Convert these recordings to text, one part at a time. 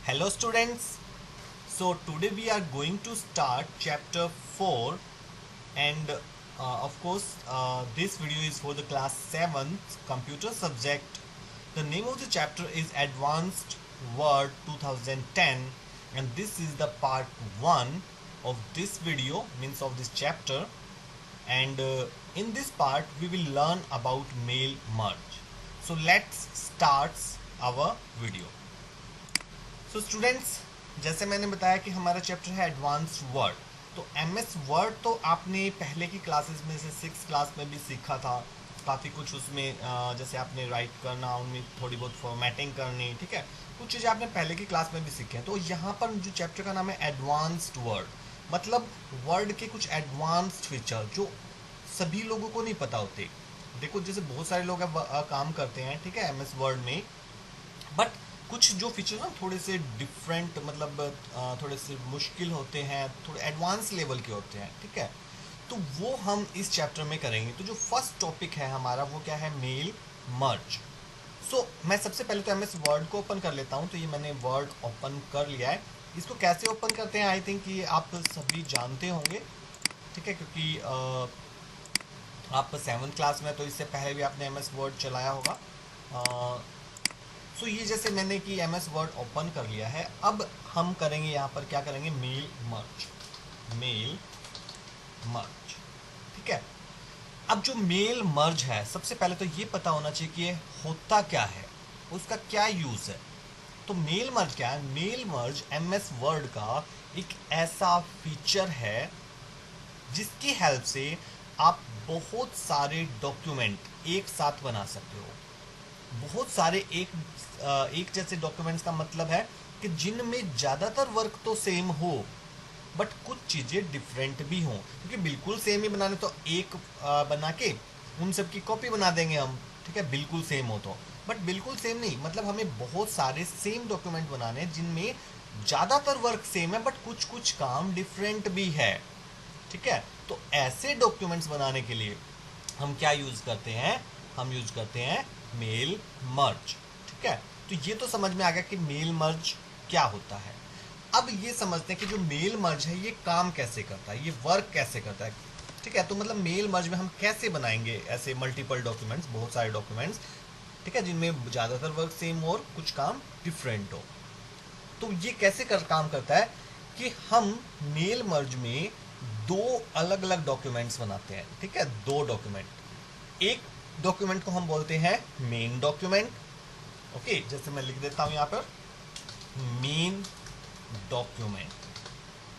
Hello students. So today we are going to start chapter 4 and of course this video is for the class 7th computer subject. The name of the chapter is Advanced Word 2010 and this is the part 1 of this video, means of this chapter, and in this part we will learn about mail merge. So let's start our video. So students, जैसे मैंने बताया कि हमारा chapter है advanced word. तो MS word तो आपने पहले की क्लासेस में से 6th क्लास में भी सीखा था। काफ़ी कुछ उसमें जैसे आपने राइट करना, उनमें थोड़ी बहुत फॉर्मेटिंग करनी, ठीक है, कुछ चीज़ें आपने पहले की क्लास में भी सीखी हैं। तो यहाँ पर जो चैप्टर का नाम है एडवांस्ड वर्ड, मतलब वर्ड के कुछ एडवांस्ड फीचर जो सभी लोगों को नहीं पता होते। देखो, जैसे बहुत सारे लोग काम करते हैं, ठीक है, एमएस वर्ड में, बट कुछ जो फीचर ना थोड़े से डिफरेंट, मतलब थोड़े से मुश्किल होते हैं, थोड़े एडवांस लेवल के होते हैं, ठीक है। तो वो हम इस चैप्टर में करेंगे। तो जो फर्स्ट टॉपिक है हमारा वो क्या है, मेल मर्ज। सो मैं सबसे पहले तो एमएस वर्ड को ओपन कर लेता हूँ। तो ये मैंने वर्ड ओपन कर लिया है। इसको कैसे ओपन करते हैं आई थिंक ये आप सभी जानते होंगे, ठीक है, क्योंकि आप 7th क्लास में, तो इससे पहले भी आपने एमएस वर्ड चलाया होगा। सो ये जैसे मैंने कि एमएस वर्ड ओपन कर लिया है। अब हम करेंगे यहाँ पर क्या करेंगे, मेल मर्ज, मेल मर्ज, ठीक है। अब जो मेल मर्ज है, सबसे पहले तो ये पता होना चाहिए कि ये होता क्या है, उसका क्या यूज है। तो मेल मर्ज क्या है? मेल मर्ज एमएस वर्ड का एक ऐसा फीचर है जिसकी हेल्प से आप बहुत सारे डॉक्यूमेंट एक साथ बना सकते हो। बहुत सारे एक जैसे डॉक्यूमेंट्स का मतलब है कि जिनमें ज़्यादातर वर्क तो सेम हो बट कुछ चीज़ें डिफरेंट भी हों, क्योंकि बिल्कुल सेम ही बनाने तो एक बना के उन सब की कॉपी बना देंगे हम, ठीक है, बिल्कुल सेम हो तो। बट बिल्कुल सेम नहीं, मतलब हमें बहुत सारे सेम डॉक्यूमेंट बनाने हैं जिनमें ज़्यादातर वर्क सेम है बट कुछ कुछ काम डिफरेंट भी है, ठीक है। तो ऐसे डॉक्यूमेंट्स बनाने के लिए हम क्या यूज़ करते हैं, हम यूज करते हैं मेल मर्ज, ठीक है। तो ये तो समझ में आ गया कि मेल मर्ज क्या होता है। अब ये समझते हैं कि जो मेल मर्ज है ये काम कैसे करता है, ये वर्क कैसे करता है, ठीक है। तो मतलब मेल मर्ज में हम कैसे बनाएंगे ऐसे मल्टीपल डॉक्यूमेंट्स, बहुत सारे डॉक्यूमेंट्स, ठीक है, जिनमें ज़्यादातर वर्क सेम हो और कुछ काम डिफरेंट हो। तो ये कैसे काम करता है कि हम मेल मर्ज में दो अलग अलग डॉक्यूमेंट्स बनाते हैं, ठीक है, दो डॉक्यूमेंट। एक डॉक्यूमेंट को हम बोलते हैं मेन डॉक्यूमेंट, ओके, जैसे मैं लिख देता हूं यहां पर मेन डॉक्यूमेंट,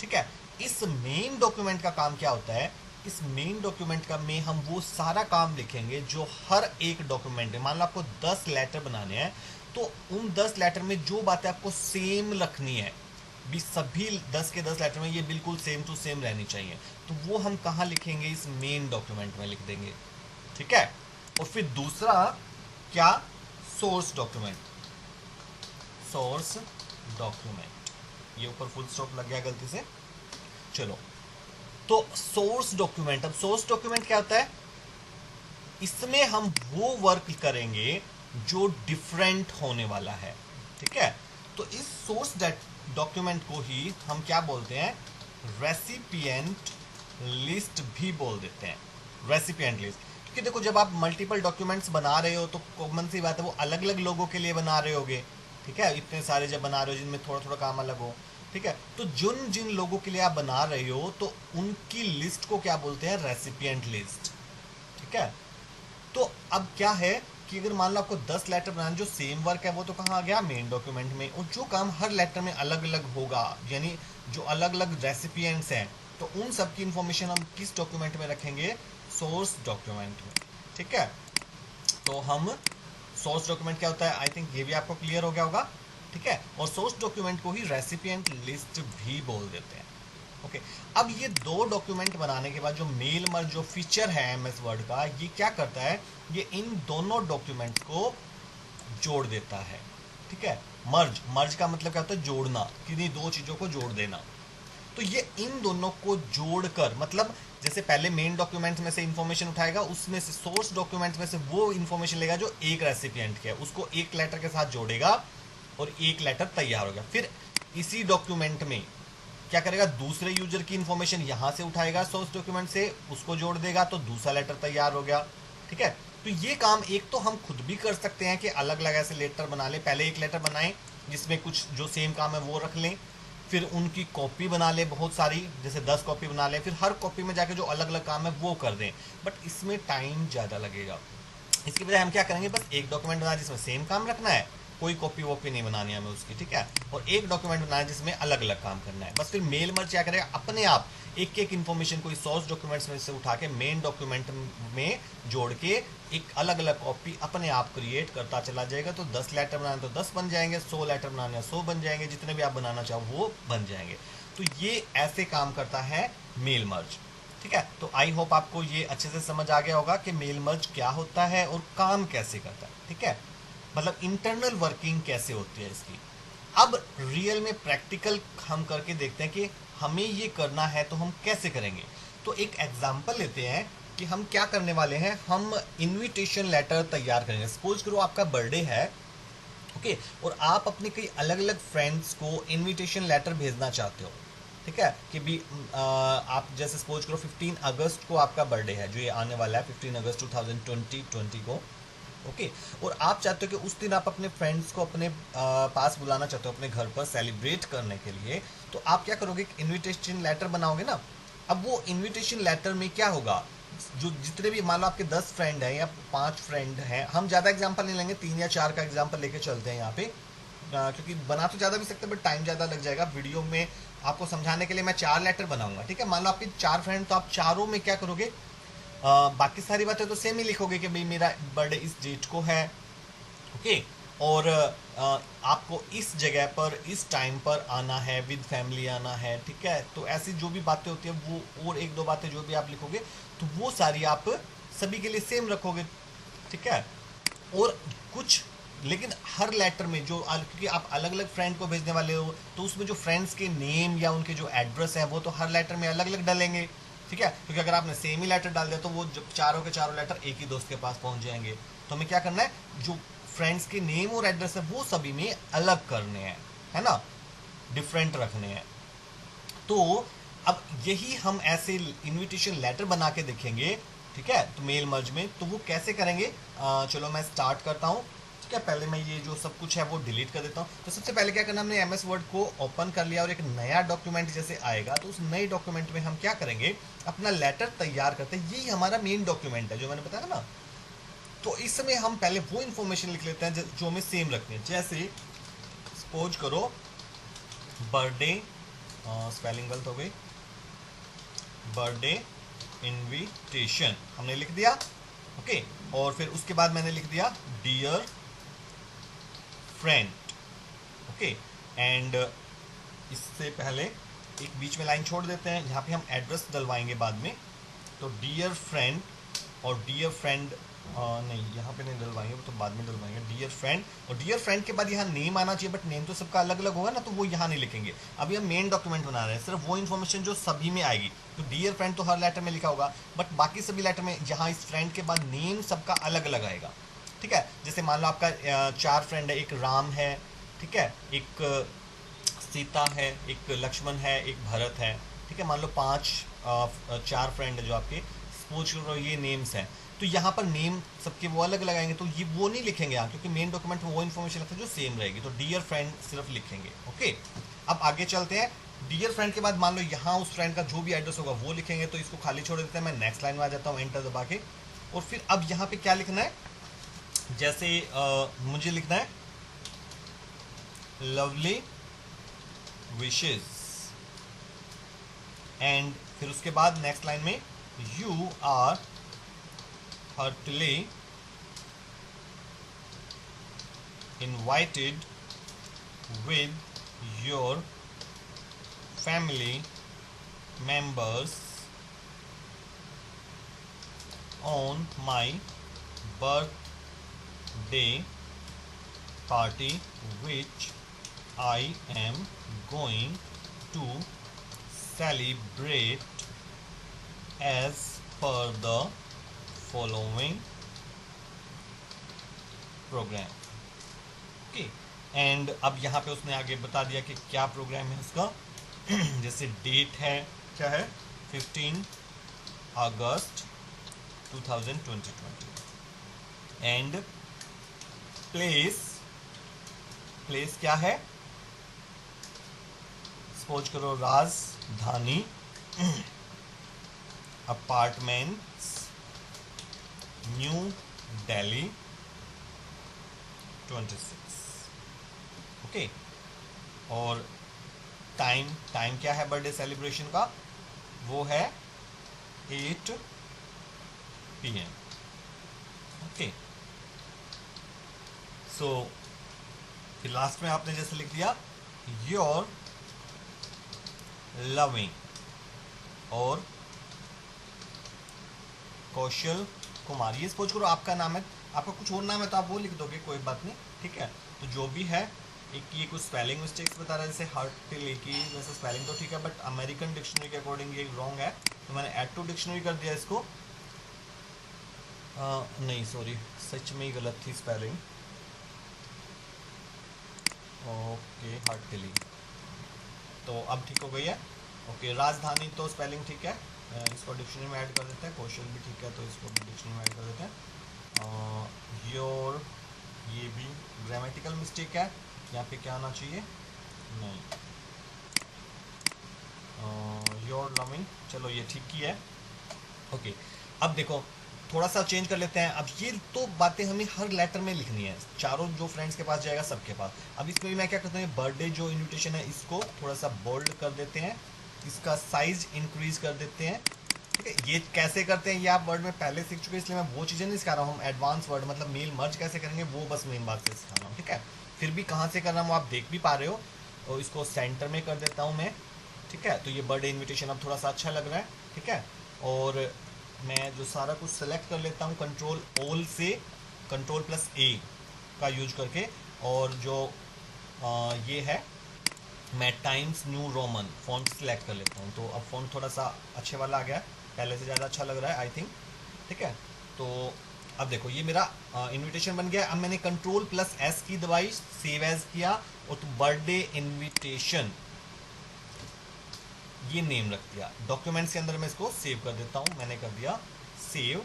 ठीक है। इस मेन डॉक्यूमेंट का काम क्या होता है, इस मेन डॉक्यूमेंट का में हम वो सारा काम लिखेंगे जो हर एक डॉक्यूमेंट में, मान लो आपको 10 लेटर बनाने हैं, तो उन 10 लेटर में जो बातें आपको सेम रखनी है, भी सभी 10 के 10 लेटर में ये बिल्कुल सेम टू सेम रहनी चाहिए, तो वो हम कहाँ लिखेंगे, इस मेन डॉक्यूमेंट में लिख देंगे, ठीक है। और फिर दूसरा क्या, सोर्स डॉक्यूमेंट, सोर्स डॉक्यूमेंट, ये ऊपर फुल स्टॉप लग गया गलती से, चलो। तो सोर्स डॉक्यूमेंट, अब सोर्स डॉक्यूमेंट क्या होता है, इसमें हम वो वर्क करेंगे जो डिफरेंट होने वाला है, ठीक है। तो इस सोर्स डॉक्यूमेंट को ही हम क्या बोलते हैं, रेसिपिएंट लिस्ट भी बोल देते हैं, रेसिपिएंट लिस्ट। क्योंकि देखो, जब आप मल्टीपल डॉक्यूमेंट्स बना रहे हो तो कॉमन सी बात है वो अलग अलग लोगों के लिए बना रहे होगे, ठीक है, इतने सारे जब बना रहे हो जिनमें थोड़ा थोड़ा काम अलग हो, ठीक है। तो जिन जिन लोगों के लिए आप बना रहे हो तो उनकी लिस्ट को क्या बोलते हैं, रेसिपिएंट लिस्ट, ठीक है। तो अब क्या है कि अगर मान लो आपको 10 लेटर बनाने, जो सेम वर्क है वो तो कहाँ आ गया, मेन डॉक्यूमेंट में, और जो काम हर लेटर में अलग अलग होगा, यानी जो अलग अलग रेसिपिएंट्स हैं, तो उन सब की इंफॉर्मेशन हम किस डॉक्यूमेंट में रखेंगे, सोर्स डॉक्यूमेंट में, ठीक है। तो हम सोर्स डॉक्यूमेंट क्या होता है, आई थिंक ये भी आपको क्लियर हो गया होगा, ठीक है। और सोर्स डॉक्यूमेंट को ही रेसिपिएंट लिस्ट भी बोल देते हैं, ओके। अब ये दो डॉक्यूमेंट बनाने के बाद जो मेल मर्ज जो फीचर है एमएस वर्ड का, ये क्या करता है, ये इन दोनों डॉक्यूमेंट्स को जोड़ देता है, ठीक है। मर्ज, मर्ज का मतलब क्या होता है, जोड़ना, किन्हीं दो चीजों को जोड़ देना। तो ये इन दोनों को जोड़कर, मतलब जैसे पहले मेन डॉक्यूमेंट में से इंफॉर्मेशन उठाएगा, उसमें से सोर्स डॉक्यूमेंट में से वो इंफॉर्मेशन लेगा जो एक रेसिपिएंट के है, उसको एक लेटर के साथ जोड़ेगा और एक लेटर तैयार हो गया। फिर इसी डॉक्यूमेंट में क्या करेगा, दूसरे यूजर की इंफॉर्मेशन यहां से उठाएगा सोर्स डॉक्यूमेंट से, उसको जोड़ देगा तो दूसरा लेटर तैयार हो गया। ठीक है, तो ये काम एक तो हम खुद भी कर सकते हैं कि अलग अलग ऐसे लेटर बना लें, पहले एक लेटर बनाएं जिसमें कुछ जो सेम काम है वो रख लें, फिर उनकी कॉपी बना ले बहुत सारी, जैसे 10 कॉपी बना ले, फिर हर कॉपी में जाके जो अलग अलग काम है वो कर दें, बट इसमें टाइम ज़्यादा लगेगा। इसकी बजाय हम क्या करेंगे, बस एक डॉक्यूमेंट बना जिसमें सेम काम रखना है, कोई कॉपी वॉपी नहीं बनानी है हमें उसकी, ठीक है, और एक डॉक्यूमेंट बनाना है जिसमें अलग अलग काम करना है। बस फिर मेल मर्ज क्या करेगा, अपने आप एक एक इन्फॉर्मेशन को इस सोर्स डॉक्यूमेंट्स में से उठा के मेन डॉक्यूमेंट में जोड़ के एक अलग अलग कॉपी अपने आप क्रिएट करता चला जाएगा। तो 10 लेटर बनाने तो 10 बन जाएंगे, 100 लेटर बनाने 100 बन जाएंगे, जितने भी आप बनाना चाहो वो बन जाएंगे। तो ये ऐसे काम करता है मेल मर्ज। ठीक है, तो आई होप आपको ये अच्छे से समझ आ गया होगा कि मेल मर्ज क्या होता है और काम कैसे करता है। ठीक है, मतलब इंटरनल वर्किंग कैसे होती है इसकी। अब रियल में प्रैक्टिकल हम करके देखते हैं कि हमें ये करना है तो हम कैसे करेंगे। तो एक एग्जांपल लेते हैं कि हम क्या करने वाले हैं, हम इनविटेशन लेटर तैयार करेंगे। सपोज करो आपका बर्थडे है, ओके, और आप अपने कई अलग अलग फ्रेंड्स को इनविटेशन लेटर भेजना चाहते हो। ठीक है, कि भी आप जैसे सपोज करो 15 अगस्त को आपका बर्थडे है, जो ये आने वाला है 15 अगस्त 2020 को, ओके, और आप चाहते हो कि उस दिन आप अपने फ्रेंड्स को अपने पास बुलाना चाहते हो अपने घर पर सेलिब्रेट करने के लिए। तो आप क्या करोगे, इनविटेशन लेटर बनाओगे ना। अब वो इनविटेशन लेटर में क्या होगा, जो जितने भी मान लो आपके 10 फ्रेंड हैं या 5 फ्रेंड हैं, हम ज़्यादा एग्जांपल नहीं लेंगे, 3 या 4 का एग्जांपल लेके चलते हैं यहाँ पे, क्योंकि बना तो ज़्यादा भी सकते हैं बट टाइम ज़्यादा लग जाएगा। वीडियो में आपको समझाने के लिए मैं 4 लेटर बनाऊंगा। ठीक है, मान लो आपके 4 फ्रेंड, तो आप चारों में क्या करोगे, बाकी सारी बातें तो सेम ही लिखोगे कि भाई मेरा बर्थडे इस डेट को है, ओके, और आपको इस जगह पर इस टाइम पर आना है, विद फैमिली आना है। ठीक है, तो ऐसी जो भी बातें होती है वो, और एक दो बातें जो भी आप लिखोगे तो वो सारी आप सभी के लिए सेम रखोगे। ठीक है, और कुछ, लेकिन हर लेटर में जो क्योंकि आप अलग अलग फ्रेंड को भेजने वाले हो, तो उसमें जो फ्रेंड्स के नेम या उनके जो एड्रेस हैं वो तो हर लेटर में अलग अलग डालेंगे। ठीक है, क्योंकि अगर आपने सेम ही लेटर डाल दिया तो वो जब चारों के चारों लेटर एक ही दोस्त के पास पहुंच जाएंगे। तो हमें क्या करना है, जो फ्रेंड्स के नेम और एड्रेस है वो सभी में अलग करने हैं, है ना, डिफरेंट रखने हैं। तो अब यही हम ऐसे इनविटेशन लेटर बना के देखेंगे। ठीक है, तो मेल मर्ज में तो वो कैसे करेंगे, चलो मैं स्टार्ट करता हूँ। ठीक है, पहले मैं ये जो सब कुछ है वो डिलीट कर देता हूँ। तो सबसे पहले क्या करना, हमने एमएस वर्ड को ओपन कर लिया और एक नया डॉक्यूमेंट जैसे आएगा तो उस नए डॉक्यूमेंट में हम क्या करेंगे, अपना लेटर तैयार करते हैं। यही हमारा मेन डॉक्यूमेंट है जो मैंने बताया ना। तो इस समय हम पहले वो इन्फॉर्मेशन लिख लेते हैं जो हमें सेम रखनी है। जैसे सपोज करो बर्थडे, स्पेलिंग गलत हो गई, बर्थडे इनविटेशन हमने लिख दिया, ओके, और फिर उसके बाद मैंने लिख दिया डियर फ्रेंड, ओके, एंड इससे पहले एक बीच में लाइन छोड़ देते हैं जहाँ पे हम एड्रेस डलवाएंगे बाद में। तो डियर फ्रेंड, और डियर फ्रेंड नहीं, यहाँ पे नहीं डलवाएंगे, वो तो बाद में डलवाएंगे। डियर फ्रेंड, और डियर फ्रेंड के बाद यहाँ नेम आना चाहिए, बट नेम तो सबका अलग अलग होगा ना, तो वो यहाँ नहीं लिखेंगे। अभी हम मेन डॉक्यूमेंट बना रहे हैं, सिर्फ वो इन्फॉर्मेशन जो सभी में आएगी। तो डियर फ्रेंड तो हर लेटर में लिखा होगा, बट बाकी सभी लेटर में यहाँ इस फ्रेंड के बाद नेम सबका अलग अलग आएगा। ठीक है, जैसे मान लो आपका 4 फ्रेंड है, एक राम है, ठीक है, एक सीता है, एक लक्ष्मण है, एक भरत है। ठीक है, मान लो 4 फ्रेंड है जो आपके, सपोज करो ये नेम्स हैं, तो यहाँ पर नेम सबके वो अलग लगाएंगे, तो ये वो नहीं लिखेंगे यहाँ, क्योंकि मेन डॉक्यूमेंट में वो इन्फॉर्मेशन लगता है जो सेम रहेगी। तो डियर फ्रेंड सिर्फ लिखेंगे, ओके। अब आगे चलते हैं, डियर फ्रेंड के बाद मान लो यहाँ उस फ्रेंड का जो भी एड्रेस होगा वो लिखेंगे, तो इसको खाली छोड़ देते हैं। मैं नेक्स्ट लाइन में आ जाता हूँ एंटर दबा के, और फिर अब यहाँ पे क्या लिखना है, जैसे मुझे लिखना है लवली विशेस, एंड फिर उसके बाद नेक्स्ट लाइन में you are heartily invited with your family members on my birthday party which I am going to celebrate as per the following program, okay. And अब यहाँ पे उसने आगे बता दिया कि क्या प्रोग्राम है उसका। जैसे डेट है, क्या है, 15 अगस्त 2020 एंड प्लेस, प्लेस क्या है, सपोज करो राजधानी अपार्टमेंट्स न्यू दिल्ली 26। ओके, और टाइम, टाइम क्या है बर्थडे सेलिब्रेशन का, वो है 8 PM। ओके, सो फिर लास्ट में आपने जैसे लिख दिया योर लविंग और कौशल कुमार। ये सपोज करो आपका नाम है, आपका कुछ और नाम है तो आप वो लिख दोगे, कोई बात नहीं, ठीक है। तो जो भी है, एक ये कुछ स्पेलिंग मिस्टेक्स बता रहा है, जैसे हर्ट टिल एक ही, वैसे स्पेलिंग तो ठीक है बट अमेरिकन डिक्शनरी के अकॉर्डिंग ये रॉन्ग है, तो मैंने ऐड टू डिक्शनरी कर दिया इसको। नहीं सॉरी, सच में ही गलत थी स्पेलिंग। ओके, हर्ट टिली, तो अब ठीक हो गई है। ओके, राजधानी तो स्पेलिंग ठीक है, इसको डिक्शनरी में ऐड कर देते हैं। कौशल भी ठीक है तो इसको भी डिक्शनरी में ऐड कर देते हैं। योर, ये भी ग्रामेटिकल मिस्टेक है, यहाँ पे क्या आना चाहिए, नहीं, योर लविंग, चलो ये ठीक ही है। ओके, अब देखो थोड़ा सा चेंज कर लेते हैं। अब ये तो बातें हमें हर लेटर में लिखनी है, चारों जो फ्रेंड्स के पास जाएगा सबके पास। अब इसमें भी मैं क्या करता हूँ, बर्थडे जो इनविटेशन है इसको थोड़ा सा बोल्ड कर देते हैं, इसका साइज इंक्रीज कर देते हैं, ठीक है। ये कैसे करते हैं ये आप वर्ड में पहले सीख चुके हैं, इसलिए मैं वो चीज़ें नहीं सिखा रहा हूँ। हम एडवांस वर्ड मतलब मेल मर्ज कैसे करेंगे वो बस मेन बात से सिखा रहा हूँ, ठीक है। फिर भी कहाँ से करना वो आप देख भी पा रहे हो, और इसको सेंटर में कर देता हूँ मैं, ठीक है। तो ये बर्थडे इनविटेशन अब थोड़ा सा अच्छा लग रहा है, ठीक है। और मैं जो सारा कुछ सेलेक्ट कर लेता हूँ कंट्रोल ऑल से, कंट्रोल प्लस ए का यूज करके, और जो ये है मैं times new Roman font select कर लेता हूँ। तो अब फॉन्ट थोड़ा सा अच्छे वाला आ गया, पहले से ज़्यादा अच्छा लग रहा है आई थिंक, ठीक है। तो अब देखो ये मेरा इनविटेशन बन गया। अब मैंने कंट्रोल प्लस एस की दबाई, सेव एज किया, और तो बर्थडे इनविटेशन ये नेम रख दिया। डॉक्यूमेंट्स के अंदर मैं इसको सेव कर देता हूँ, मैंने कर दिया सेव।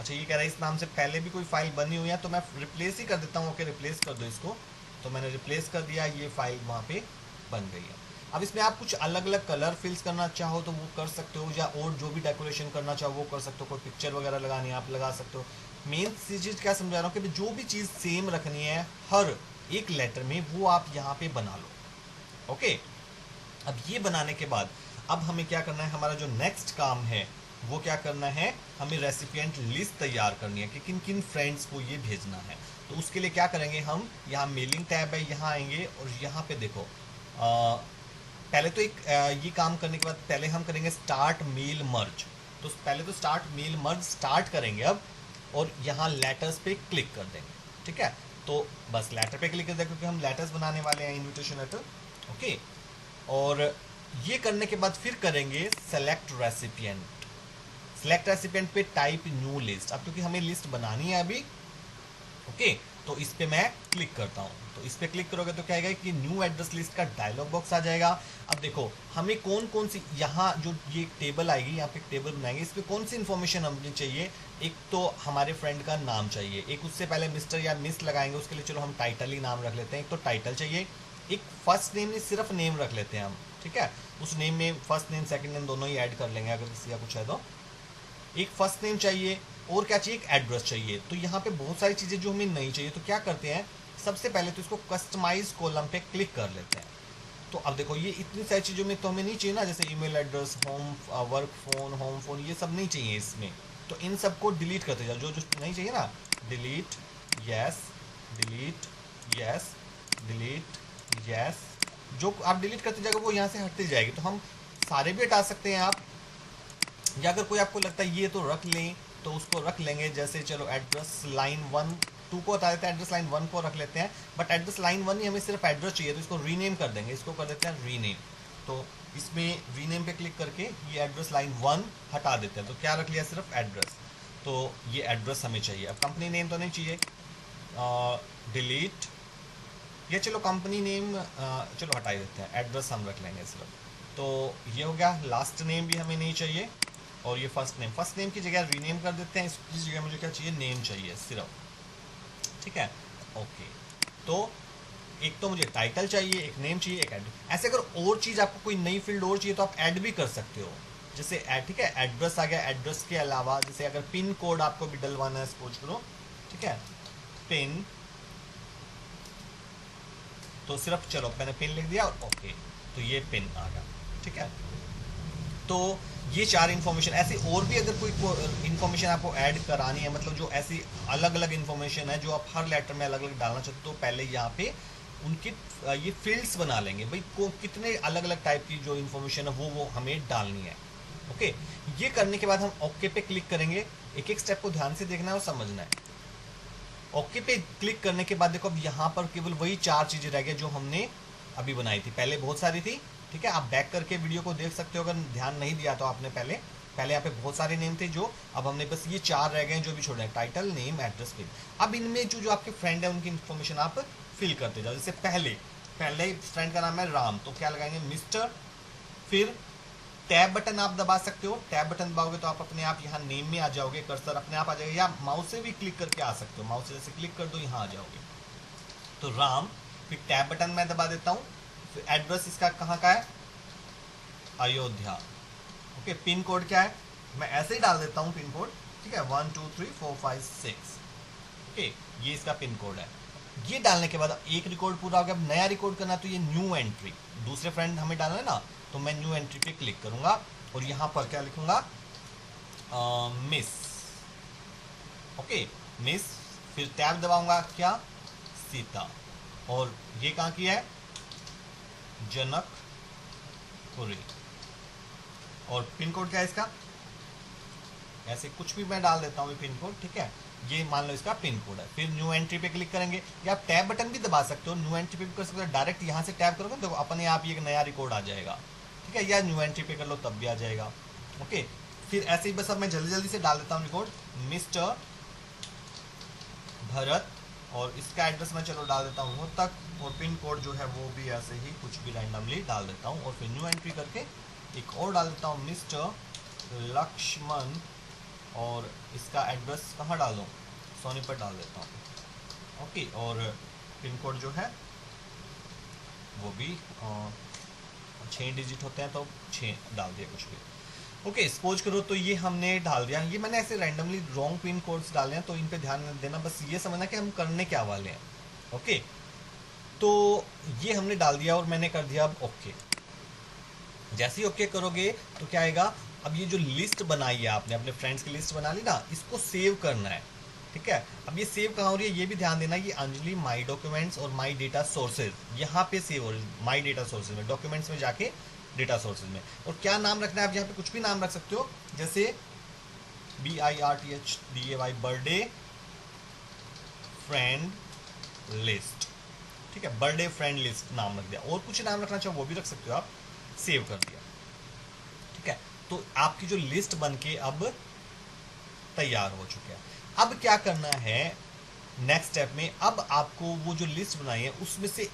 अच्छा, ये कह रहा है इस नाम से पहले भी कोई फाइल बनी हुई है, तो मैं रिप्लेस ही कर देता हूँ। ओके, रिप्लेस कर दो इसको, तो मैंने रिप्लेस कर दिया, ये फाइल वहाँ पे बन गई है। अब इसमें आप कुछ अलग अलग कलर फिल्स करना चाहो तो वो कर सकते हो, या और जो भी डेकोरेशन करना चाहो वो कर सकते हो। कोई पिक्चर वगैरह लगानी है आप लगा सकते हो। मेन चीज़ क्या समझा रहा हूँ कि जो भी चीज़ सेम रखनी है हर एक लेटर में, वो आप यहाँ पे बना लो। ओके, अब ये बनाने के बाद अब हमें क्या करना है, हमारा जो नेक्स्ट काम है वो क्या करना है, हमें रेसिपिएंट लिस्ट तैयार करनी है कि किन किन फ्रेंड्स को ये भेजना है। तो उसके लिए क्या करेंगे हम, यहाँ मेलिंग टैब है, यहाँ आएंगे और यहाँ पे देखो पहले तो एक ये काम करने के बाद पहले हम करेंगे स्टार्ट मेल मर्ज। तो पहले तो स्टार्ट मेल मर्ज स्टार्ट करेंगे अब, और यहाँ लेटर्स पे क्लिक कर देंगे, ठीक है। तो बस लेटर पे क्लिक कर देंगे क्योंकि हम लेटर्स बनाने वाले हैं, इन्विटेशन लेटर। ओके, और ये करने के बाद फिर करेंगे सेलेक्ट रेसिपिएंट। सेलेक्ट रेसिपिएंट पे टाइप न्यू लिस्ट, अब क्योंकि हमें लिस्ट बनानी है अभी, ओके। तो इस पे मैं क्लिक करता हूँ, तो इस पे क्लिक करोगे तो क्या आएगा कि न्यू एड्रेस लिस्ट का डायलॉग बॉक्स आ जाएगा। अब देखो हमें कौन कौन सी, यहाँ जो ये टेबल आएगी, यहाँ पे टेबल बनाएंगे, इस पे कौन सी इन्फॉर्मेशन हमें चाहिए। एक तो हमारे फ्रेंड का नाम चाहिए, एक उससे पहले मिस्टर या मिस लगाएंगे, उसके लिए चलो हम टाइटल ही नाम रख लेते हैं। एक तो टाइटल चाहिए, एक फर्स्ट नेम नहीं सिर्फ नेम रख लेते हैं हम, ठीक है। उस नेम में फर्स्ट नेम सेकंड नेम दोनों ही ऐड कर लेंगे अगर किसी का कुछ है तो। एक फर्स्ट नेम चाहिए, और क्या चाहिए, एक एड्रेस चाहिए। तो यहाँ पे बहुत सारी चीज़ें जो हमें नहीं चाहिए, तो क्या करते हैं, सबसे पहले तो इसको कस्टमाइज कॉलम पे क्लिक कर लेते हैं। तो अब देखो ये इतनी सारी चीज़ों में तो हमें नहीं चाहिए ना, जैसे email address, home work phone, home phone, ये सब नहीं चाहिए इसमें। तो इन सबको डिलीट करते जाओ, जो जो नहीं चाहिए ना, delete yes, delete yes, delete yes. जो आप डिलीट करते जाओगे वो यहाँ से हटते जाएगी। तो हम सारे भी हटा सकते हैं आप, या अगर कोई आपको लगता है ये तो रख लें तो उसको रख लेंगे। जैसे चलो एड्रेस लाइन 1 2 को हटा देते हैं, एड्रेस लाइन 1 को रख लेते हैं, बट एड्रेस लाइन 1 ही हमें सिर्फ एड्रेस चाहिए, तो इसको रीनेम कर देंगे, इसको कर देते हैं रीनेम। तो इसमें रीनेम पे क्लिक करके ये एड्रेस लाइन 1 हटा देते हैं, तो क्या रख लिया, सिर्फ एड्रेस। तो ये एड्रेस हमें चाहिए, अब कंपनी नेम तो नहीं चाहिए। डिलीट या चलो कंपनी नेम चलो हटा ही देते हैं, एड्रेस हम रख लेंगे सिर्फ। तो ये हो गया, लास्ट नेम भी हमें नहीं चाहिए, और ये फर्स्ट नेम की जगह रीनेम कर देते हैं, इसकी जगह मुझे क्या चाहिए, नेम चाहिए सिर्फ, ठीक है। ओके, तो एक तो मुझे टाइटल चाहिए, एक नेम चाहिए, एक एड्रेस। ऐसे अगर और चीज़ आपको कोई नई फील्ड और चाहिए तो आप ऐड भी कर सकते हो, जैसे ठीक है, एड्रेस आ गया, एड्रेस के अलावा जैसे अगर पिन कोड आपको भी डलवाना है, सपोज करो, ठीक है, पिन, तो सिर्फ चलो मैंने पिन लिख दिया और ओके, तो ये पिन आ गया, ठीक है। तो ये 4 इन्फॉर्मेशन, ऐसे और भी अगर कोई इन्फॉर्मेशन आपको ऐड करानी है, मतलब जो ऐसी अलग अलग इन्फॉर्मेशन है जो आप हर लेटर में अलग अलग डालना चाहते हो, तो पहले यहाँ पे उनकी ये फील्ड्स बना लेंगे भाई, को कितने अलग अलग टाइप की जो इन्फॉर्मेशन है वो हमें डालनी है। ओके, ये करने के बाद हम ओके पे क्लिक करेंगे, एक एक स्टेप को ध्यान से देखना है और समझना है। ओके पे क्लिक करने के बाद देखो अब यहाँ पर केवल वही 4 चीजें रह गई जो हमने अभी बनाई थी, पहले बहुत सारी थी, ठीक है। आप बैक करके वीडियो को देख सकते हो अगर ध्यान नहीं दिया तो आपने पहले पहले यहाँ पे बहुत सारे नेम थे, जो अब हमने बस ये 4 रह गए जो भी छोड़े, टाइटल, नेम, एड्रेस, पिन। अब इनमें जो जो आपके फ्रेंड है उनकी इन्फॉर्मेशन आप फिल करते जाओ। जैसे पहले पहले फ्रेंड का नाम है राम, तो क्या लगाएंगे, मिस्टर, फिर टैब बटन आप दबा सकते हो, टैब बटन दबाओगे तो आप अपने आप यहाँ नेम में आ जाओगे, कर्सर अपने आप आ जाएगा, या माउस से भी क्लिक करके आ सकते हो, माउस से जैसे क्लिक कर दो यहाँ आ जाओगे, तो राम, फिर टैब बटन मैं दबा देता हूँ, फिर एड्रेस इसका कहाँ का है, अयोध्या। ओके, पिन कोड क्या है, मैं ऐसे ही डाल देता हूँ पिन कोड, ठीक है, 1 2 3 4 5 6। ओके, ये इसका पिन कोड है। ये डालने के बाद एक रिकॉर्ड पूरा हो गया। अब नया रिकॉर्ड करना, तो ये न्यू एंट्री, दूसरे फ्रेंड हमें डालना है ना, तो मैं न्यू एंट्री पे क्लिक करूंगा और यहाँ पर क्या लिखूंगा, मिस। ओके, मिस, फिर टैब दबाऊंगा, क्या, सीता, और ये कहाँ की है, जनकपुरी, और पिन कोड क्या है इसका, ऐसे कुछ भी मैं डाल देता हूँ पिन कोड, ठीक है, ये मान लो इसका पिन कोड है। फिर न्यू एंट्री पे क्लिक करेंगे, या आप टैब बटन भी दबा सकते हो, न्यू एंट्री पे भी कर सकते हो, डायरेक्ट यहाँ से टैब करोगे तो अपने आप ये एक नया रिकॉर्ड आ जाएगा, ठीक है, या न्यू एंट्री पे कर लो तब भी आ जाएगा। ओके, फिर ऐसे ही बस अब मैं जल्दी जल्दी से डाल देता हूँ रिकॉर्ड, मिस्टर भरत, और इसका एड्रेस मैं चलो डाल देता हूँ रोहतक, और पिन कोड जो है वो भी ऐसे ही कुछ भी रैंडमली डाल देता हूँ, और फिर न्यू एंट्री करके एक और डाल देता हूँ, मिस्टर लक्ष्मण, और इसका एड्रेस कहाँ डालूँ, सोनीपत डाल देता हूँ। ओके, और पिन कोड जो है वो भी 6 डिजिट होते हैं, तो 6 डाल दिया कुछ भी। ओके, सपोज करो तो ये हमने डाल दिया, ये मैंने ऐसे रैंडमली रॉन्ग पिन कोड्स डाले हैं, तो इन पे ध्यान देना, बस ये समझना कि हम करने क्या वाले हैं। ओके, तो ये हमने डाल दिया और मैंने कर दिया अब ओके। जैसे ही ओके करोगे तो क्या आएगा, अब ये जो लिस्ट बनाई है आपने, अपने फ्रेंड्स की लिस्ट बना ली ना, इसको सेव करना है, ठीक है। अब ये सेव कहाँ हो रही है, ये भी ध्यान देना कि अंजलि माई डॉक्यूमेंट्स और माई डेटा सोर्सेज यहाँ पे सेव हो रही है, माई डेटा सोर्सेज में, डॉक्यूमेंट्स में जाके डेटा सोर्सेज में। और क्या नाम रखना है, आप यहाँ पे कुछ भी नाम रख सकते हो, जैसे BIRTHDAY, बर्थडे फ्रेंड लिस्ट, ठीक है, बर्थडे फ्रेंड लिस्ट नाम रख दिया, और कुछ नाम रखना चाहो वो भी रख सकते हो आप, सेव कर दिया, ठीक है। तो आपकी जो लिस्ट बन के अब तैयार हो चुकी है। अब क्या करना है नेक्स्ट स्टेप में, अब आपको वो जो लिस्ट बनाई है उसमें से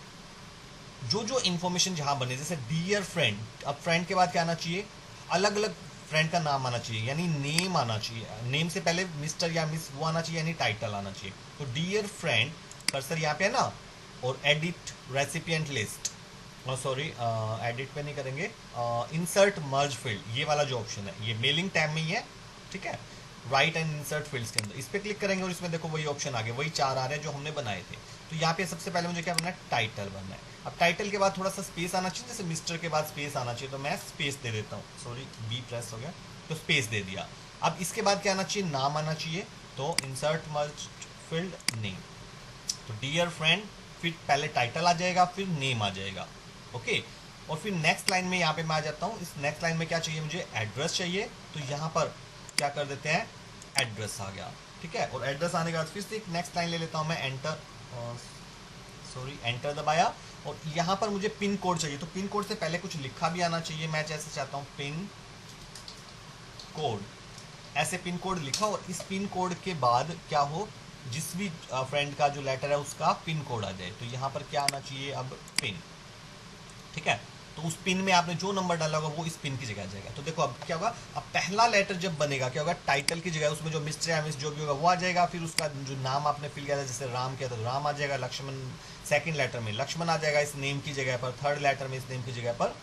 जो जो इन्फॉर्मेशन जहां बने, जैसे डियर फ्रेंड, अब फ्रेंड के बाद क्या आना चाहिए, अलग अलग फ्रेंड का नाम आना चाहिए, यानी नेम आना चाहिए, नेम से पहले मिस्टर या मिस वो आना चाहिए, यानी टाइटल आना चाहिए। तो डियर फ्रेंड, कर्सर यहाँ पे है ना, और edit recipient list, sorry edit पे नहीं करेंगे, इंसर्ट मर्ज फील्ड, ये वाला जो ऑप्शन है ये मेलिंग टैब में ही है, ठीक है, राइट एंड इंसर्ट फील्ड्स के अंदर इस पर क्लिक करेंगे और इसमें देखो वही ऑप्शन आ गए, वही 4 आ रहे हैं जो हमने बनाए थे। तो यहाँ पे सबसे पहले मुझे क्या बनना है, टाइटल बनना है। अब टाइटल के बाद थोड़ा सा स्पेस आना चाहिए, जैसे मिस्टर के बाद स्पेस आना चाहिए, तो मैं स्पेस दे देता हूँ, सॉरी बी प्रेस हो गया, तो स्पेस दे दिया। अब इसके बाद क्या आना चाहिए, नाम आना चाहिए, तो इंसर्ट मर्ज फील्ड नेम, तो डियर फ्रेंड, फिर पहले टाइटल आ जाएगा, फिर नेम आ जाएगा, ओके। और फिर नेक्स्ट लाइन में यहाँ पे मैं आ जाता हूँ, इस नेक्स्ट लाइन में क्या चाहिए मुझे, एड्रेस चाहिए, तो यहाँ पर क्या कर देते हैं, एड्रेस आ गया, ठीक है। और एड्रेस आने के बाद फिर से एक नेक्स्ट लाइन ले लेता हूँ मैं, एंटर, सॉरी एंटर दबाया, और यहाँ पर मुझे पिन कोड चाहिए, तो पिन कोड से पहले कुछ लिखा भी आना चाहिए, मैं जैसे चाहता हूँ पिन कोड, ऐसे पिन कोड लिखा, और इस पिन कोड के बाद क्या हो, जिस भी फ्रेंड का जो लेटर है उसका पिन कोड आ जाए। तो यहाँ पर क्या आना चाहिए, अब पिन। ठीक है, तो उस पिन में आपने जो नंबर डाला होगा वो इस पिन की जगह आ जाएगा। तो देखो अब क्या होगा, अब पहला लेटर जब बनेगा क्या होगा, टाइटल की जगह उसमें जो मिस्टर या मिस जो भी होगा वो आ जाएगा। फिर उसका जो नाम आपने फिल किया था, जैसे राम किया था तो राम आ जाएगा, लक्ष्मण सेकंड लेटर में लक्ष्मण आ जाएगा इस नेम की जगह पर, थर्ड लेटर में इस नेम की जगह पर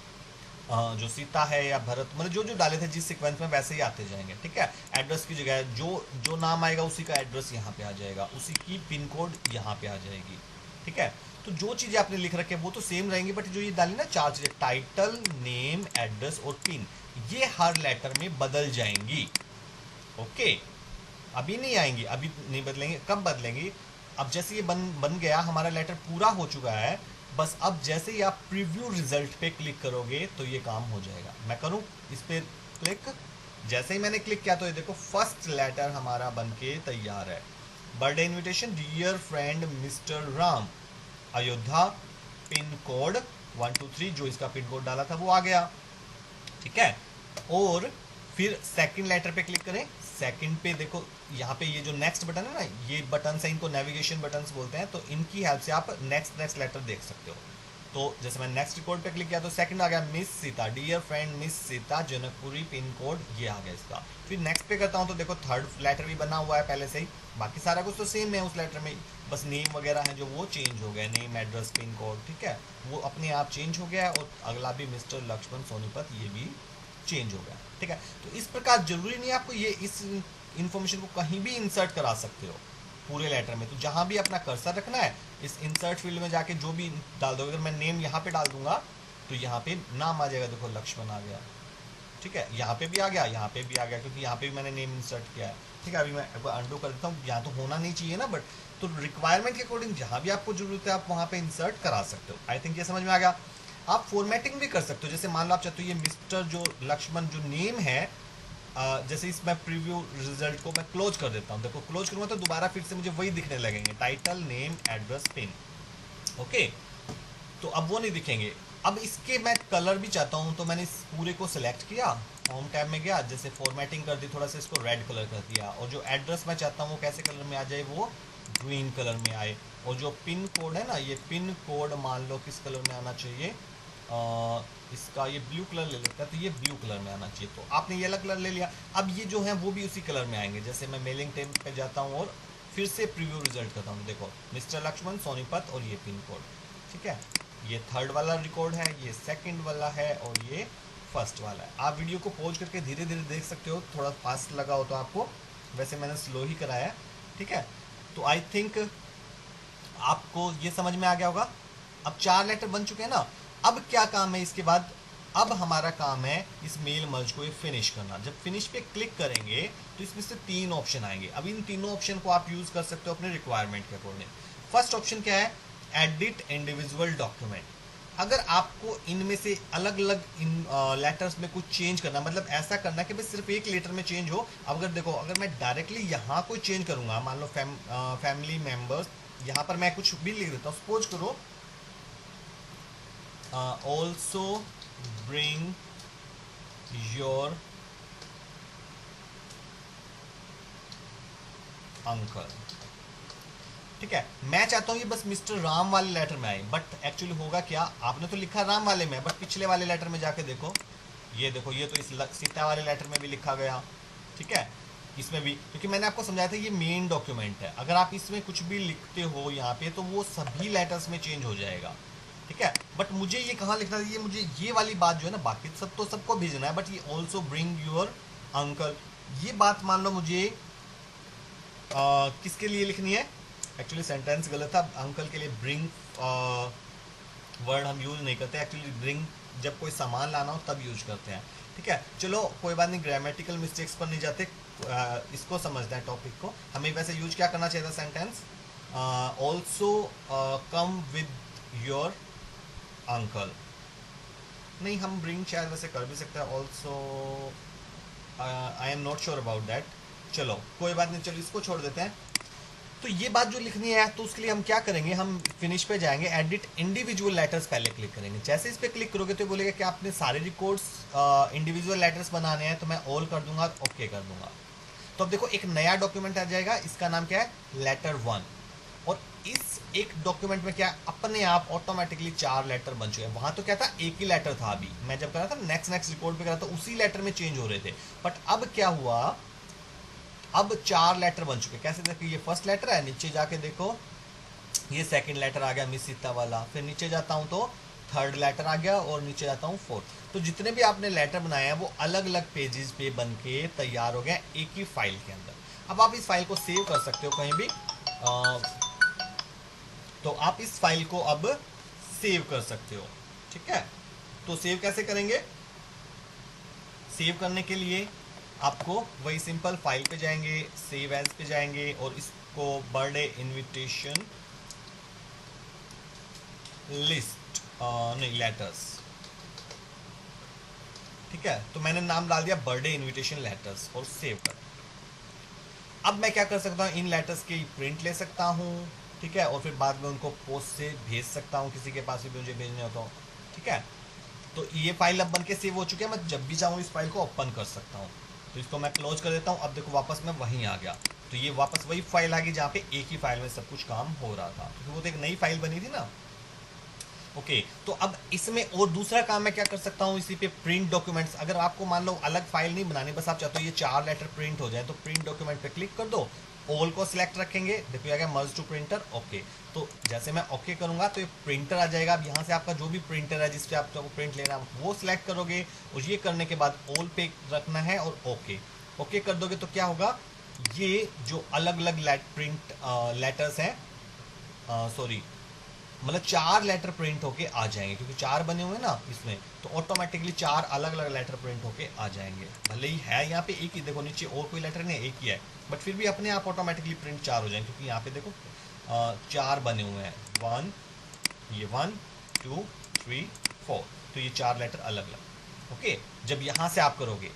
जो सीता है या भरत, मतलब जो जो डाले थे जिस सीक्वेंस में वैसे ही आते जाएंगे। ठीक है, एड्रेस की जगह जो जो नाम आएगा उसी का एड्रेस यहाँ पे आ जाएगा, उसी की पिन कोड यहाँ पे आ जाएगी। ठीक है, तो जो चीज़ें आपने लिख रखे हैं वो तो सेम रहेंगी, बट जो ये डाली ना चार चीज़ें, टाइटल, नेम, एड्रेस और पिन, ये हर लेटर में बदल जाएंगी। ओके, अभी नहीं आएंगी, अभी नहीं बदलेंगे, कब बदलेंगी, अब जैसे ये बन बन गया, हमारा लेटर पूरा हो चुका है, बस अब जैसे ही आप प्रीव्यू रिजल्ट पे क्लिक करोगे तो ये काम हो जाएगा। मैं करूं इस पे क्लिक, जैसे ही मैंने क्लिक किया तो ये देखो फर्स्ट लेटर हमारा बन के तैयार है। Birthday invitation, dear friend mister Ram, Ayodhya, pin code 123, जो इसका पिन कोड डाला था वो आ गया। ठीक है, और फिर सेकंड लेटर पे क्लिक करें, सेकंड पे देखो यहाँ पे ये जो नेक्स्ट बटन है ना, ये बटन है, इनको नेविगेशन बटन्स बोलते हैं, तो इनकी हेल्प से आप नेक्स्ट लेटर देख सकते हो। तो जैसे मैं नेक्स्ट रिकॉर्ड पे क्लिक किया तो सेकंड आ गया miss Sita, dear friend miss Sita, Janakpuri, pin code ये आ गया इसका। फिर नेक्स्ट पे करता हूँ तो देखो थर्ड लेटर भी बना हुआ है पहले से ही, बाकी सारा कुछ तो सेम है उस लेटर में, बस नेम वगैरह है जो वो चेंज हो गया, नेम, एड्रेस, पिन कोड। ठीक है, वो अपने आप चेंज हो गया है, और अगला भी मिस्टर लक्ष्मण सोनीपत ये भी चेंज हो गया। ठीक है, तो इस प्रकार जरूरी नहीं है आपको ये इस इंफॉर्मेशन को कहीं भी इंसर्ट करा सकते हो पूरे लेटर में। तो जहां भी अपना कर्सर रखना है, इस इंसर्ट फील्ड में जाके जो भी डाल दोगे, अगर मैं नेम यहाँ पे डाल दूंगा तो यहाँ पे नाम आ जाएगा, देखो लक्ष्मण आ गया। ठीक है, यहाँ पे भी आ गया, यहाँ पे भी आ गया, क्योंकि यहाँ पे भी मैंने नेम इंसर्ट किया है। ठीक है, अभी मैं अंडू कर देता हूँ, यहाँ तो होना नहीं चाहिए ना, बट तो रिक्वायरमेंट के अकॉर्डिंग जहाँ भी आपको जरूरत है आप वहाँ पे इंसर्ट करा सकते हो। आई थिंक ये समझ में आ गया। आप फॉर्मेटिंग भी कर सकते हो, जैसे मान लो आप चाहते हो ये मिस्टर जो लक्ष्मण जो नेम है, जैसे इस मैं प्रीव्यू रिजल्ट को मैं क्लोज कर देता हूँ, देखो क्लोज करूँगा तो दोबारा फिर से मुझे वही दिखने लगेंगे, title, name, address, pin. Okay, तो अब वो नहीं दिखेंगे। अब इसके मैं कलर भी चाहता हूँ, तो मैंने इस पूरे को सिलेक्ट किया, होम टैब में गया, जैसे फॉर्मेटिंग कर दी, थोड़ा सा इसको रेड कलर कर दिया, और जो एड्रेस मैं चाहता हूँ वो कैसे कलर में आ जाए, वो ग्रीन कलर में आए। और जो पिन कोड है ना, ये पिन कोड मान लो किस कलर में आना चाहिए, इसका ये ब्लू कलर ले लेता है, तो ये ब्लू कलर में आना चाहिए। तो आपने ये अलग कलर ले लिया, अब ये जो है वो भी उसी कलर में आएंगे। जैसे मैं मेलिंग टेम पे जाता हूँ और फिर से प्रीव्यू रिजल्ट करता हूँ, देखो मिस्टर लक्ष्मण सोनीपत और ये पिन कोड। ठीक है, ये थर्ड वाला रिकॉर्ड है, ये सेकंड वाला है, और ये फर्स्ट वाला है। आप वीडियो को पॉज करके धीरे धीरे देख सकते हो, थोड़ा फास्ट लगा हो तो आपको, वैसे मैंने स्लो ही कराया है। ठीक है, तो आई थिंक आपको ये समझ में आ गया होगा। अब 4 लेटर बन चुके हैं ना, अब क्या काम है इसके बाद, अब हमारा काम है इस मेल मर्ज को फिनिश करना। जब फिनिश पे क्लिक करेंगे तो इसमें से 3 ऑप्शन आएंगे। अब इन तीनों ऑप्शन को आप यूज कर सकते हो अपने रिक्वायरमेंट के अकॉर्डिंग। फर्स्ट ऑप्शन क्या है, एडिट इंडिविजुअल डॉक्यूमेंट। अगर आपको इनमें से अलग अलग इन लेटर्स में कुछ चेंज करना, मतलब ऐसा करना कि बस सिर्फ एक लेटर में चेंज हो। अब अगर देखो, अगर मैं डायरेक्टली यहाँ कोई चेंज करूंगा, मान लो फैमिली मेंबर्स, यहाँ पर मैं कुछ भी लिख देता हूँ, सपोज करो also bring your uncle। ठीक है, मैं चाहता हूं ये बस मिस्टर राम वाले लेटर में आए, बट एक्चुअली होगा क्या, आपने तो लिखा राम वाले में, बट पिछले वाले लेटर में जाके देखो, ये देखो ये तो इस सीता वाले लेटर में भी लिखा गया। ठीक है, इसमें भी, क्योंकि मैंने आपको समझाया था ये मेन डॉक्यूमेंट है, अगर आप इसमें कुछ भी लिखते हो यहाँ पे तो वो सभी लेटर्स में चेंज हो जाएगा। ठीक है, बट मुझे ये कहाँ लिखना चाहिए, मुझे ये वाली बात जो है ना, बाकी सब तो सबको भेजना है, बट ये ऑल्सो ब्रिंग योर अंकल, ये बात मान लो मुझे किसके लिए लिखनी है, एक्चुअली सेंटेंस गलत था, अंकल के लिए ब्रिंग वर्ड हम यूज नहीं करते, एक्चुअली ब्रिंग जब कोई सामान लाना हो तब यूज करते हैं। ठीक है, चलो कोई बात नहीं, ग्रामेटिकल मिस्टेक्स पर नहीं जाते, इसको समझते हैं टॉपिक को। हमें वैसे यूज क्या करना चाहिए था, sentence also come with your uncle, नहीं हम ब्रिंग शायद वैसे कर भी सकते हैं, also I am not sure about that, चलो कोई बात नहीं, चलो इसको छोड़ देते हैं। तो ये बात जो लिखनी है, तो उसके लिए हम क्या करेंगे, हम फिनिश पे जाएंगे, एडिट इंडिविजुअल लेटर्स पहले क्लिक करेंगे। जैसे इस पे क्लिक करोगे तो बोलेगा कि आपने सारे रिकॉर्ड्स इंडिविजुअल लेटर्स बनाने हैं, तो मैं ऑल कर दूंगा, ओके कर दूंगा। तो अब देखो एक नया डॉक्यूमेंट आ जाएगा, इसका नाम क्या है, लेटर 1। और इस एक डॉक्यूमेंट में क्या है, अपने आप ऑटोमेटिकली 4 लेटर बन चुके हैं। वहां तो क्या था, एक ही लेटर था, अभी मैं जब कर रहा था नेक्स्ट नेक्स्ट रिकॉर्ड पे कर रहा था उसी लेटर में चेंज हो रहे थे, बट अब क्या हुआ, अब 4 लेटर बन चुके। कैसे, देखो ये फर्स्ट लेटर है, नीचे जाके देखो ये सेकंड लेटर आ गया मिस सीता वाला, फिर नीचे जाता हूं तो थर्ड लेटर आ गया, और नीचे जाता हूं फोर्थ। तो जितने भी आपने लेटर बनाए हैं वो अलग अलग पेजेस पे बन के तैयार हो गए एक ही फाइल के अंदर। अब आप इस फाइल को सेव कर सकते हो कहीं भी, तो आप इस फाइल को अब सेव कर सकते हो। ठीक है, तो सेव कैसे करेंगे, सेव करने के लिए आपको वही सिंपल फाइल पे जाएंगे, सेव एज पे जाएंगे, और इसको बर्थडे इनविटेशन लिस्ट नहीं लेटर्स, ठीक है, तो मैंने नाम डाल दिया बर्थडे इनविटेशन लेटर्स और सेव कर। अब मैं क्या कर सकता हूँ, इन लेटर्स की प्रिंट ले सकता हूँ, ठीक है, और फिर बाद में उनको पोस्ट से भेज सकता हूँ किसी के पास भी मुझे भेजने हो तो। ठीक है, तो ये फाइल अब बन के सेव हो चुकी है, मैं जब भी चाहूँ इस फाइल को ओपन कर सकता हूँ। तो इसको मैं क्लोज कर देता हूँ। अब देखो वापस मैं वहीं आ गया, तो ये वापस वही फाइल आ गई जहाँ पे एक ही फाइल में सब कुछ काम हो रहा था, क्योंकि वो तो एक नई फाइल बनी थी ना। ओके, तो अब इसमें और दूसरा काम मैं क्या कर सकता हूँ, इसी पे प्रिंट डॉक्यूमेंट्स। अगर आपको मान लो अलग फाइल नहीं बनानी, बस आप चाहते हो ये 4 लेटर प्रिंट हो जाए, तो प्रिंट डॉक्यूमेंट पे क्लिक कर दो, ऑल को सिलेक्ट रखेंगे, देखो आ गया मर्ज टू प्रिंटर। ओके, तो जैसे मैं ओके करूंगा तो ये प्रिंटर आ जाएगा। अब यहाँ से आपका जो भी प्रिंटर है जिसपे आपको प्रिंट लेना है वो सिलेक्ट करोगे, और ये करने के बाद ऑल पे रखना है और ओके ओके कर दोगे, तो क्या होगा, ये जो अलग अलग प्रिंट लेटर्स हैं, सॉरी मतलब 4 लेटर प्रिंट होके आ जाएंगे, क्योंकि 4 बने हुए ना इसमें, तो ऑटोमेटिकली 4 अलग अलग लेटर प्रिंट होके आ जाएंगे। भले ही है यहाँ पे एक ही, देखो नीचे और कोई लेटर नहीं, एक ही है, बट फिर भी अपने आप ऑटोमेटिकली प्रिंट 4 हो जाएंगे, क्योंकि यहाँ पे देखो 4 बने हुए हैं, 1 ये 1 2 3 4, तो ये 4 लेटर अलग अलग। ओके, जब यहाँ से आप करोगे,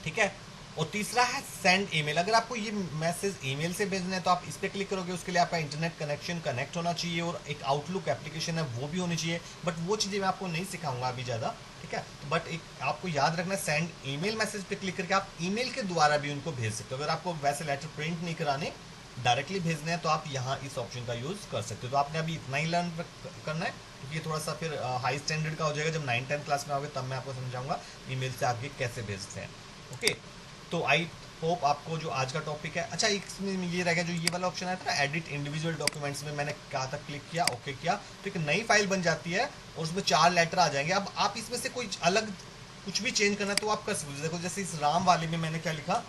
ठीक है। और तीसरा है सेंड ईमेल। अगर आपको ये मैसेज ईमेल से भेजना है तो आप इस पर क्लिक करोगे, उसके लिए आपका इंटरनेट कनेक्शन कनेक्ट होना चाहिए, और एक आउटलुक एप्लीकेशन है वो भी होनी चाहिए, बट वो चीज़ें मैं आपको नहीं सिखाऊंगा अभी ज़्यादा, ठीक है। बट एक आपको याद रखना है, सेंड ईमेल मैसेज पे क्लिक करके आप ईमेल के द्वारा भी उनको भेज सकते हो। अगर आपको वैसे लेटर प्रिंट नहीं कराने, डायरेक्टली भेजने हैं, तो आप यहाँ इस ऑप्शन का यूज़ कर सकते हो। तो आपने अभी इतना ही लर्न करना है, क्योंकि ये थोड़ा सा फिर हाई स्टैंडर्ड का हो जाएगा। जब 9-10 क्लास में आओगे तब मैं आपको समझाऊंगा ईमेल से आगे कैसे भेजते हैं। ओके, तो आई होप आपको जो आज का टॉपिक है, अच्छा इसमें ये रह गया, जो ये वाला ऑप्शन आया था ना एडिट इंडिविजुअल डॉक्यूमेंट्स में, मैंने कहा था क्लिक किया, ओके किया, तो एक नई फाइल बन जाती है और उसमें 4 लेटर आ जाएंगे। अब आप इसमें से कोई अलग कुछ भी चेंज करना है तो आप कर सकते हो। देखो जैसे इस राम वाले में मैंने क्या लिखा,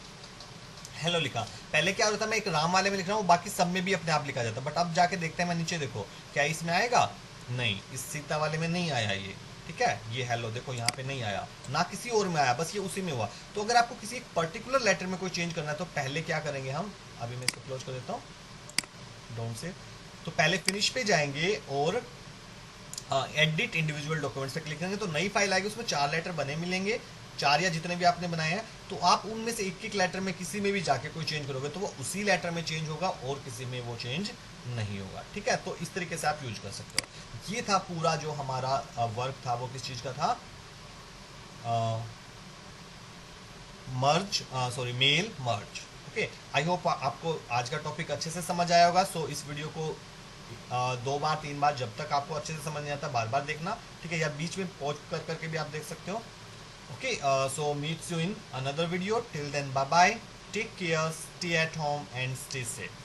हेलो लिखा। पहले क्या होता था, मैं एक राम वाले में लिख रहा हूँ, बाकी सब में भी अपने आप लिखा जाता, बट अब जाके देखते हैं मैं नीचे, देखो क्या इसमें आएगा, नहीं, इस सीता वाले में नहीं आया ये, ठीक है, ये हेलो देखो यहाँ पे नहीं आया, ना किसी और में आया, बस ये उसी में हुआ। तो अगर आपको किसी एक पर्टिकुलर लेटर में कोई चेंज करना है तो पहले क्या करेंगे हम, अभी मैं इसको क्लोज कर देता हूँ, डोंट से, तो पहले फिनिश पे जाएंगे और एडिट इंडिविजुअल डॉक्यूमेंट्स पे क्लिक करेंगे, तो नई फाइल आएगी, उसमें 4 लेटर बने मिलेंगे, 4 या जितने भी आपने बनाए हैं, तो आप उनमें से एक एक लेटर में किसी में भी जाके कोई चेंज करोगे तो वो उसी लेटर में चेंज होगा और किसी में वो चेंज नहीं होगा, ठीक है। तो इस तरीके से आप यूज कर सकते हो। ये था पूरा जो हमारा वर्क था, वो किस चीज का था, merge, sorry mail merge. Okay, I hope आपको आज का टॉपिक अच्छे से समझ आया होगा। सो इस वीडियो को 2 बार 3 बार, जब तक आपको अच्छे से समझ नहीं आता बार बार देखना, ठीक है, या बीच में पॉज कर करके भी आप देख सकते हो। Okay, so meets you in another video, till then bye bye, take care, stay at home and stay safe.